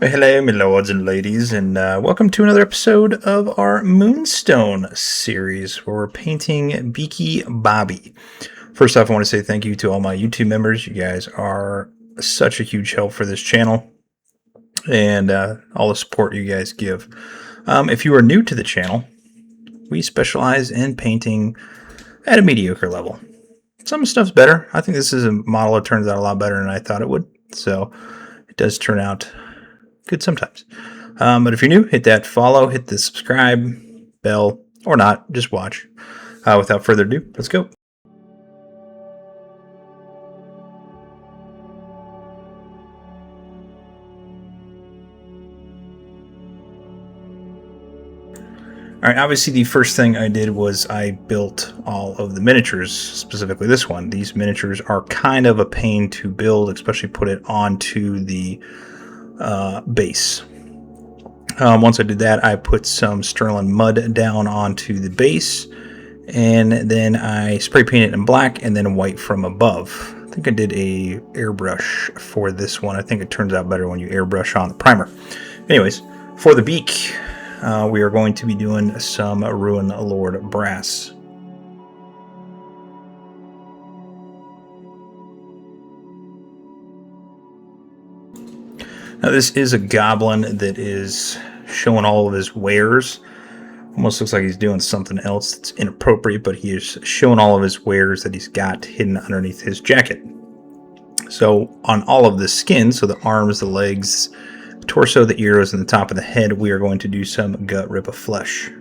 Well, hello, my lords and ladies, and welcome to another episode of our Moonstone series where we're painting Beaky Bobby. First off, I want to say thank you to all my YouTube members. You guys are such a huge help for this channel and all the support you guys give. If you are new to the channel, we specialize in painting at a mediocre level. Some stuff's better. I think this is a model that turns out a lot better than I thought it would, so it does turn out good sometimes. But if you're new, hit that follow, hit the subscribe bell, or not, just watch. Without further ado, let's go. Alright, obviously the first thing I did was I built all of the miniatures, specifically this one. These miniatures are kind of a pain to build, especially put it onto the base. Once I did that, I put some Sterling mud down onto the base, and then I spray painted it in black and then white from above. I think I did a airbrush for this one. I think it turns out better when you airbrush on the primer. Anyways, for the beak, we are going to be doing some Runelord Brass. Now this is a goblin that is showing all of his wares. Almost looks like he's doing something else that's inappropriate, but he is showing all of his wares that he's got hidden underneath his jacket. So on all of the skin, so the arms, the legs, the torso, the ears, and the top of the head, we are going to do some Gutrippa Flesh.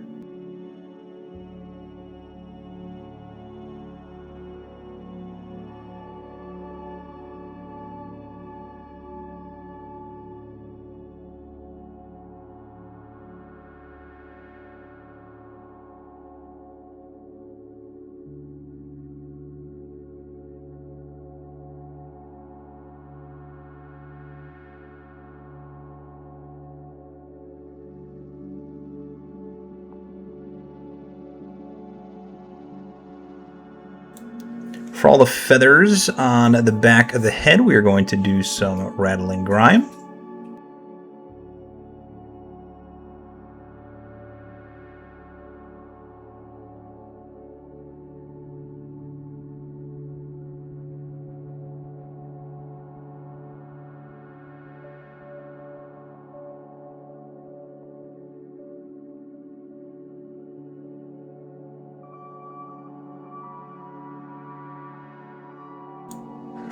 For all the feathers on the back of the head, we are going to do some Ratling Grime.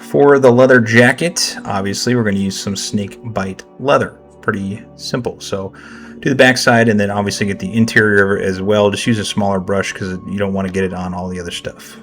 For the leather jacket, obviously we're going to use some Snakebite Leather. Pretty simple. So do the backside and then obviously get the interior of it as well. Just use a smaller brush because you don't want to get it on all the other stuff.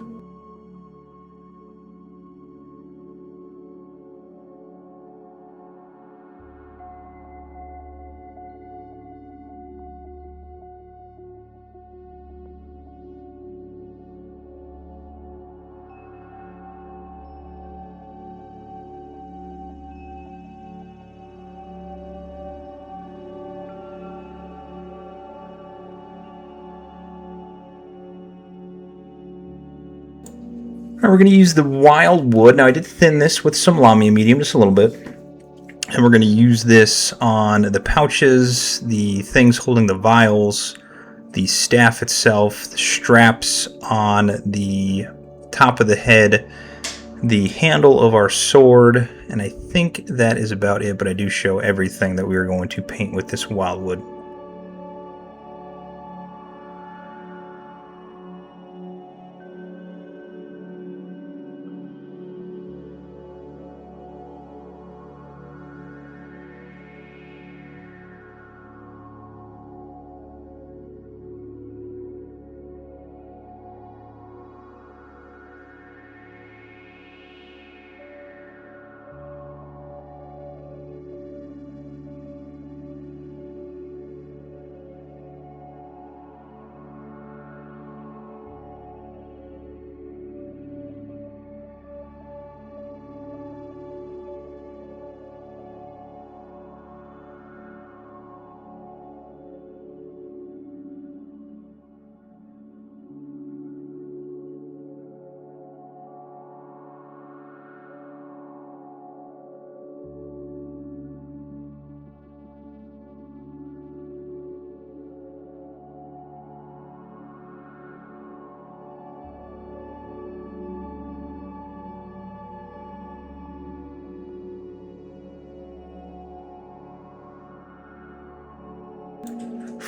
Alright, we're going to use the Wyldwood. Now I did thin this with some Lamia medium, just a little bit. And we're going to use this on the pouches, the things holding the vials, the staff itself, the straps on the top of the head, the handle of our sword, and I think that is about it, but I do show everything that we are going to paint with this Wyldwood.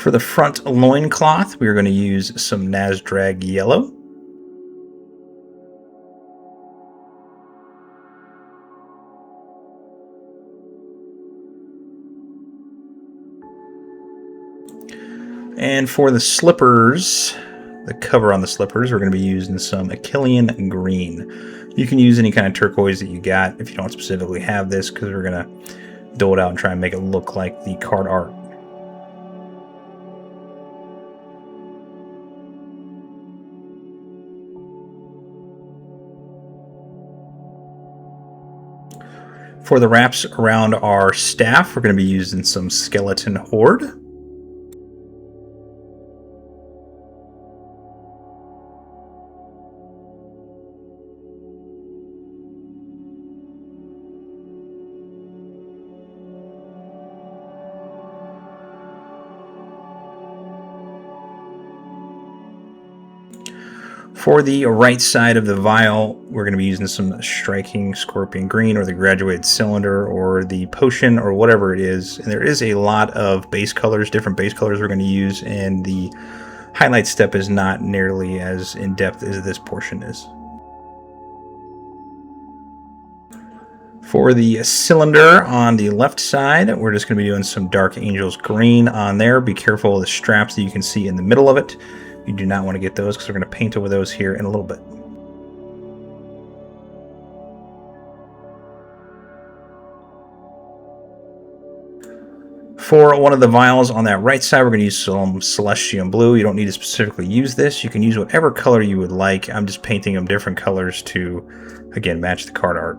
For the front loincloth, we're going to use some Nazdreg Yellow. And for the slippers, the cover on the slippers, we're going to be using some Akhelian Green. You can use any kind of turquoise that you got if you don't specifically have this, because we're going to dole it out and try and make it look like the card art. For the wraps around our staff, we're going to be using some Skeleton Horde. For the right side of the vial, we're going to be using some Striking Scorpion Green, or the Graduated Cylinder, or the Potion, or whatever it is. And there is a lot of base colors, different base colors we're going to use, and the highlight step is not nearly as in-depth as this portion is. For the cylinder on the left side, we're just going to be doing some Dark Angels Green on there. Be careful of the straps that you can see in the middle of it. You do not want to get those, because we're going to paint over those here in a little bit. For one of the vials on that right side, we're going to use some Celestium Blue. You don't need to specifically use this. You can use whatever color you would like. I'm just painting them different colors to, again, match the card art.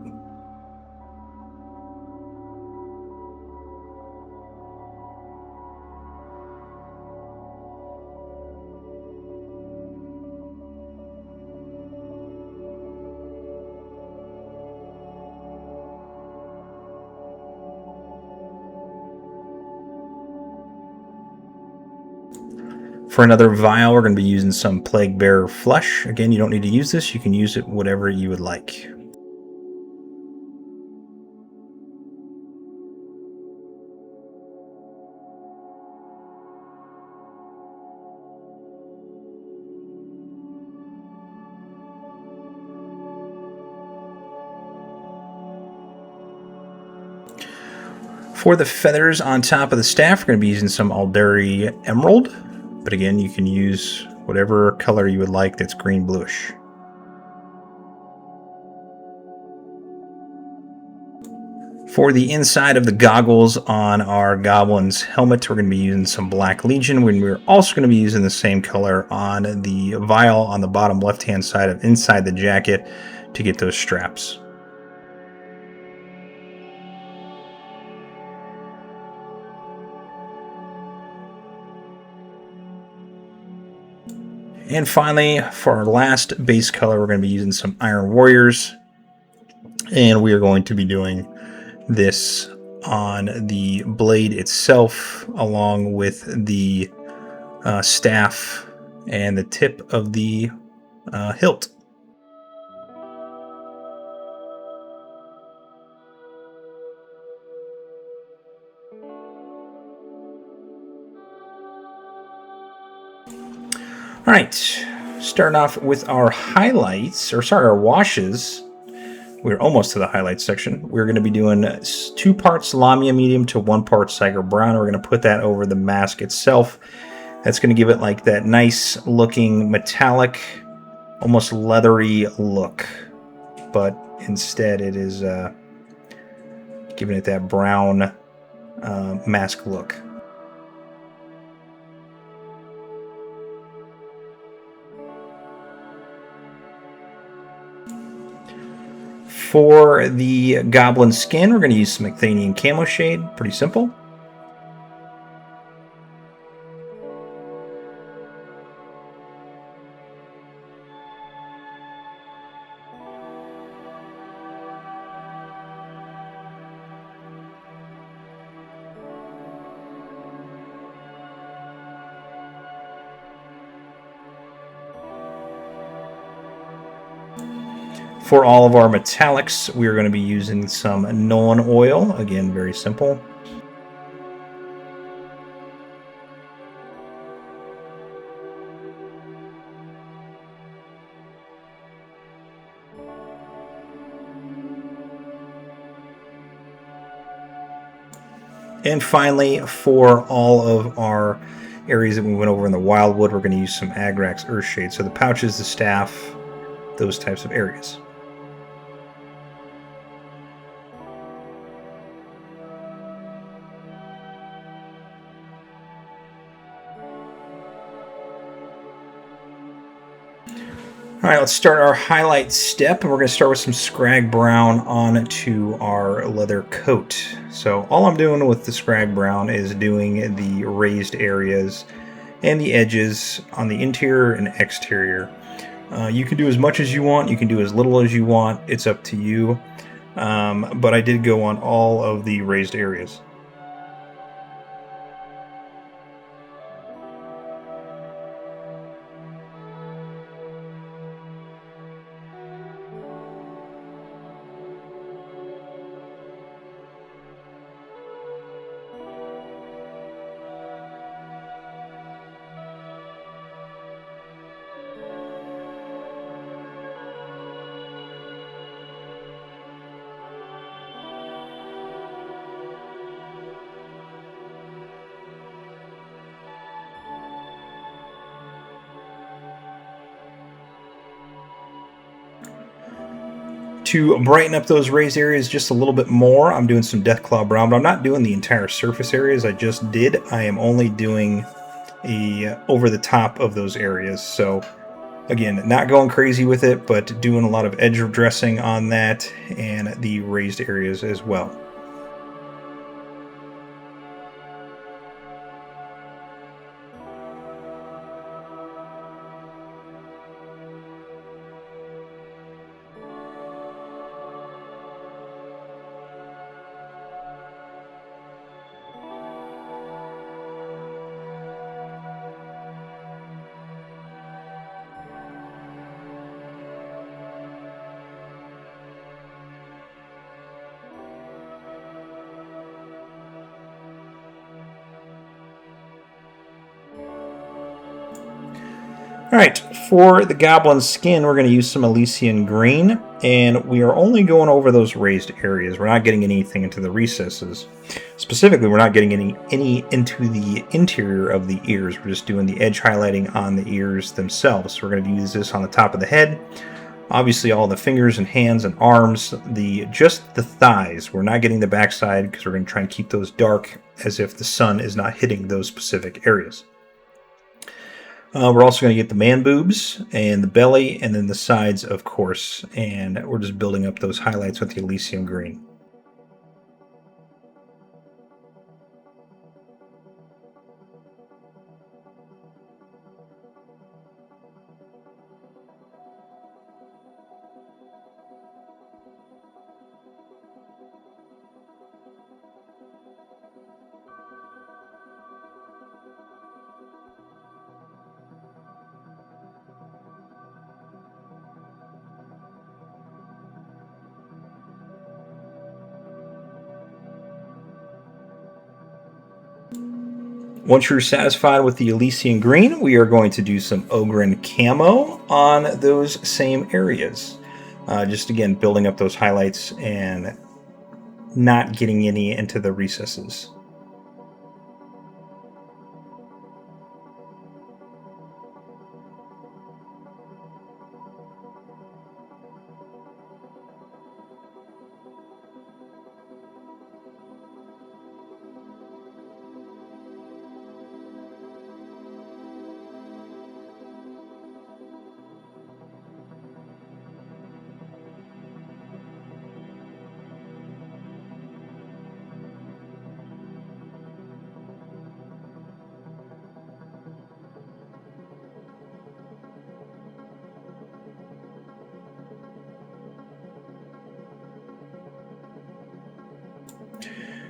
For another vial, we're going to be using some Plaguebearer Flesh. Again, you don't need to use this. You can use it whatever you would like. For the feathers on top of the staff, we're going to be using some Aeldari Emerald. But again, you can use whatever color you would like that's green bluish. For the inside of the goggles on our Goblin's helmet, we're going to be using some Black Legion. We're also going to be using the same color on the vial on the bottom left-hand side of inside the jacket to get those straps. And finally, for our last base color, we're going to be using some Iron Warriors. And we are going to be doing this on the blade itself, along with the staff and the tip of the hilt. All right, starting off with our highlights, or sorry, our washes. We're almost to the highlights section. We're going to be doing 2 parts Lamia Medium to 1 part Cygor Brown. We're going to put that over the mask itself. That's going to give it like that nice looking metallic, almost leathery look. But instead it is giving it that brown mask look. For the goblin skin, we're going to use some Athnian Camoshade. Pretty simple. For all of our metallics, we're going to be using some Nulin Oil. Again, very simple. And finally, for all of our areas that we went over in the Wyldwood, we're going to use some Agrax Earthshade. So the pouches, the staff, those types of areas. All right, let's start our highlight step. We're going to start with some Skrag Brown onto our leather coat. So all I'm doing with the Skrag Brown is doing the raised areas and the edges on the interior and exterior. You can do as much as you want. You can do as little as you want. It's up to you. But I did go on all of the raised areas. To brighten up those raised areas just a little bit more, I'm doing some Deathclaw Brown, but I'm not doing the entire surface areas I just did. I am only doing over the top of those areas. So again, not going crazy with it, but doing a lot of edge dressing on that and the raised areas as well. Alright, for the goblin skin, we're going to use some Elysian Green, and we are only going over those raised areas. We're not getting anything into the recesses. Specifically, we're not getting any into the interior of the ears. We're just doing the edge highlighting on the ears themselves. So we're going to use this on the top of the head. Obviously, all the fingers and hands and arms, just the thighs. We're not getting the backside because we're going to try and keep those dark as if the sun is not hitting those specific areas. We're also going to get the man boobs and the belly and then the sides, of course. And we're just building up those highlights with the Elysian Green. Once you're satisfied with the Elysian Green, we are going to do some Ogryn Camo on those same areas. Just again, building up those highlights and not getting any into the recesses.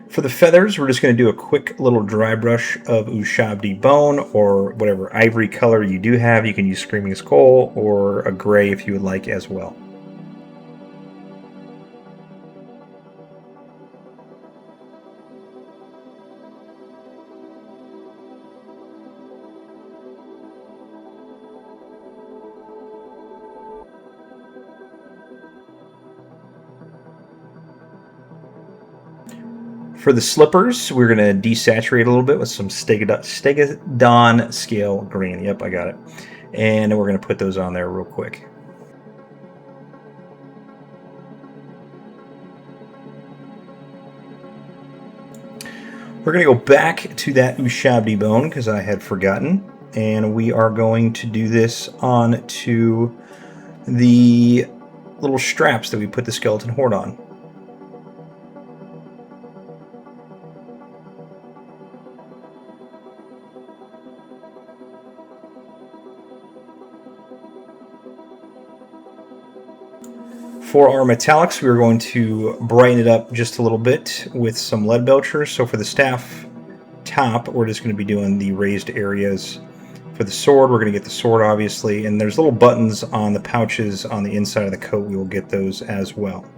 For the feathers, we're just going to do a quick little dry brush of Ushabti Bone or whatever ivory color you do have. You can use Screaming Skull or a gray if you would like as well. For the slippers, we're going to desaturate a little bit with some Stegadon Scale Green. Yep, I got it. And we're going to put those on there real quick. We're going to go back to that Ushabti Bone because I had forgotten. And we are going to do this on to the little straps that we put the Skeleton Horde on. For our metallics, we're going to brighten it up just a little bit with some lead belchers. So for the staff top, we're just going to be doing the raised areas. For the sword, we're going to get the sword, obviously, and there's little buttons on the pouches on the inside of the coat. We will get those as well.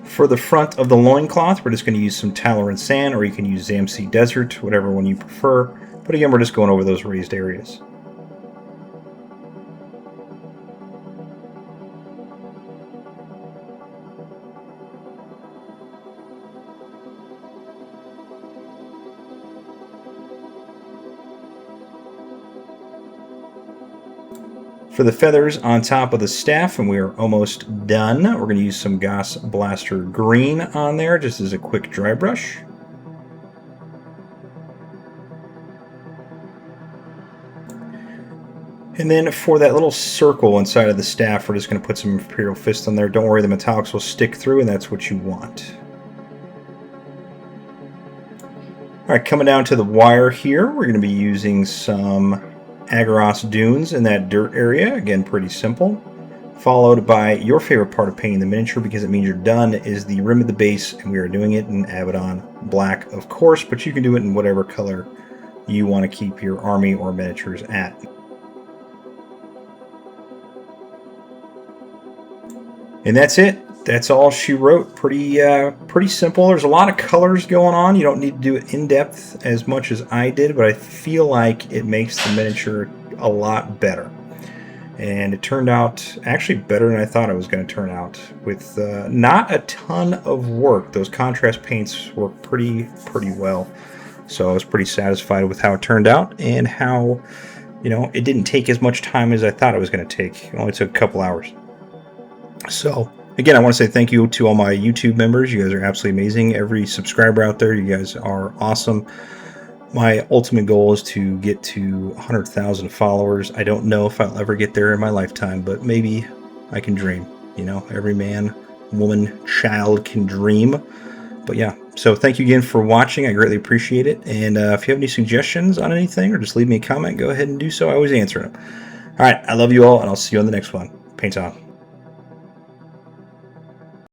For the front of the loincloth, we're just going to use some Tallarn Sand, or you can use Zamsey Desert, whatever one you prefer. But again, we're just going over those raised areas. For the feathers on top of the staff, and we are almost done, we're going to use some Gaus Blaster Green on there, just as a quick dry brush. And then for that little circle inside of the staff, we're just going to put some Imperial Fist on there. Don't worry, the metallics will stick through, and that's what you want. Alright, coming down to the wire here, we're going to be using some Aggaros Dunes in that dirt area. Again, pretty simple. Followed by your favorite part of painting the miniature, because it means you're done, is the rim of the base, and we are doing it in Abaddon Black, of course, but you can do it in whatever color you want to keep your army or miniatures at. And that's it. That's all she wrote. Pretty simple. There's a lot of colors going on. You don't need to do it in depth as much as I did, but I feel like it makes the miniature a lot better. And it turned out actually better than I thought it was going to turn out, with not a ton of work. Those contrast paints work pretty well. So I was pretty satisfied with how it turned out, and how, you know, it didn't take as much time as I thought it was going to take. It only took a couple hours. So again, I want to say thank you to all my YouTube members. You guys are absolutely amazing. Every subscriber out there, you guys are awesome. My ultimate goal is to get to 100,000 followers. I don't know if I'll ever get there in my lifetime, but maybe I can dream. You know, every man, woman, child can dream. But yeah, so thank you again for watching. I greatly appreciate it. And if you have any suggestions on anything, or just leave me a comment, go ahead and do so. I always answer them. All right, I love you all, and I'll see you on the next one. Paint on.